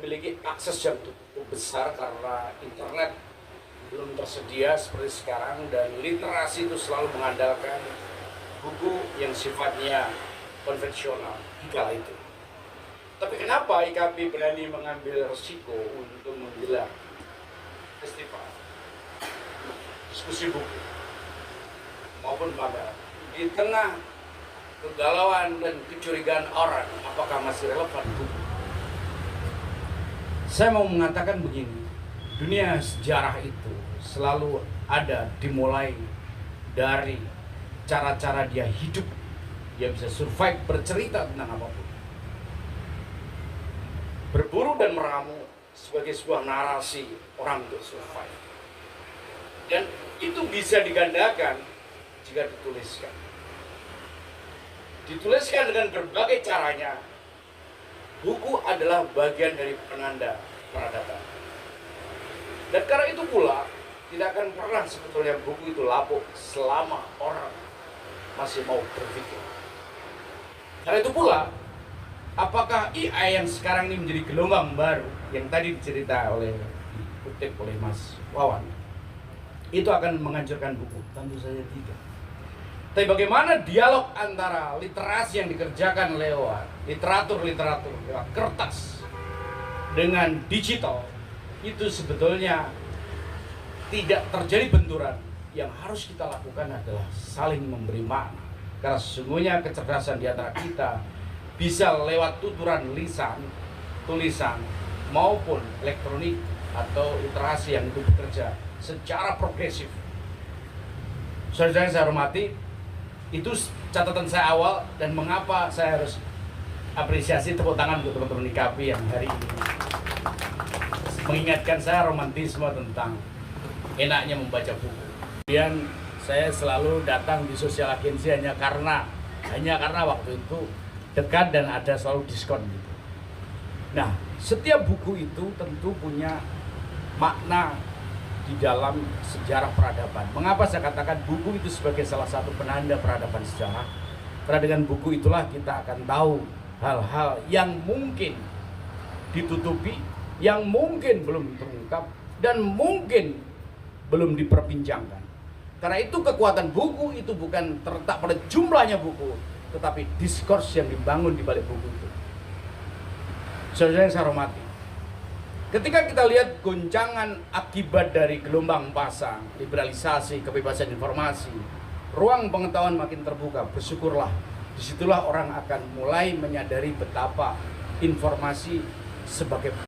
memiliki akses yang cukup besar karena internet belum tersedia seperti sekarang, dan literasi itu selalu mengandalkan buku yang sifatnya konvensional di kala itu. Tapi kenapa IKAP berani mengambil resiko untuk menggelar festival diskusi buku maupun pameran di tengah kegalauan dan kecurigaan orang apakah masih relevan buku? Saya mau mengatakan begini, dunia sejarah itu selalu ada dimulai dari cara-cara dia hidup, dia bisa survive, bercerita tentang apapun. Berburu dan meramu sebagai sebuah narasi orang untuk survive. Dan itu bisa digandakan jika dituliskan. Dituliskan dengan berbagai caranya. Buku adalah bagian dari penanda peradaban. Dan karena itu pula, tidak akan pernah sebetulnya buku itu lapuk selama orang masih mau berpikir. Karena itu pula, apakah AI yang sekarang ini menjadi gelombang baru yang tadi dikutip oleh Mas Wawan, itu akan menghancurkan buku? Tentu saja tidak. Tapi bagaimana dialog antara literasi yang dikerjakan lewat literatur lewat kertas dengan digital, itu sebetulnya tidak terjadi benturan. Yang harus kita lakukan adalah saling memberi makna. Karena sesungguhnya kecerdasan di antara kita bisa lewat tuturan lisan, tulisan, maupun elektronik atau literasi yang itu bekerja secara progresif. Saudara yang saya hormati, itu catatan saya awal, dan mengapa saya harus apresiasi, tepuk tangan untuk teman-teman IKAP yang hari ini mengingatkan saya romantisme tentang enaknya membaca buku. Kemudian saya selalu datang di sosial agensi hanya karena waktu itu dekat dan ada selalu diskon gitu. Nah, setiap buku itu tentu punya makna di dalam sejarah peradaban. Mengapa saya katakan buku itu sebagai salah satu penanda peradaban sejarah? Karena dengan buku itulah kita akan tahu hal-hal yang mungkin ditutupi, yang mungkin belum terungkap, dan mungkin belum diperbincangkan. Karena itu kekuatan buku itu bukan terletak pada jumlahnya buku, tetapi diskurs yang dibangun di balik buku itu. Saudara yang saya hormati, ketika kita lihat goncangan akibat dari gelombang pasang, liberalisasi, kebebasan informasi, ruang pengetahuan makin terbuka, bersyukurlah. Disitulah orang akan mulai menyadari betapa informasi sebagai